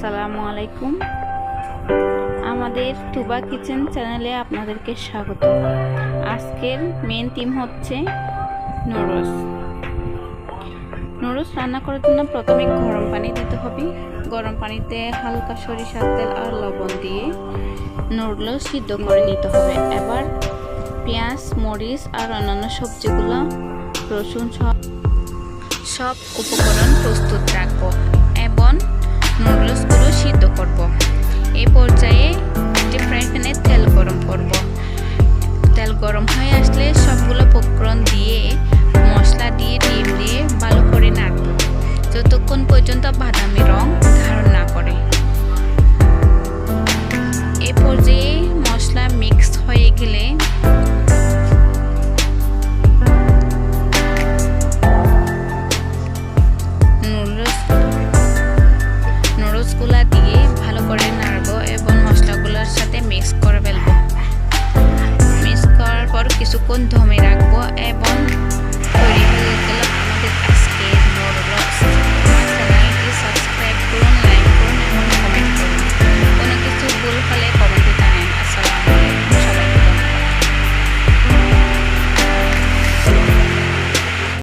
আসসালামু আলাইকুম। আমাদের তুবা কিচেন চ্যানেলে আপনাদেরকে স্বাগত। আজকের মেন থিম হচ্ছে নুডলস। নুডলস রান্না করার জন্য প্রথমে গরম পানি দিতে হবে। গরম পানিতে হালকা সরিষার তেল আর লবণ দিয়ে নুডলস সিদ্ধ করে নিতে হবে। এবার পেঁয়াজ, মরিচ আর অন্যান্য সবজিগুলো, রসুন সব উপকরণ প্রস্তুত রাখবো এবং নুডলসগুলো সিদ্ধ করব। এই পর্যায়ে একটি ফ্রাই প্যানে তেল গরম করব। তেল গরম হয়ে আসলে সবগুলো উপকরণ দিয়ে মশলা দিয়ে ডিম দিয়ে ভালো করে নাড়ব যতক্ষণ পর্যন্ত বাদামি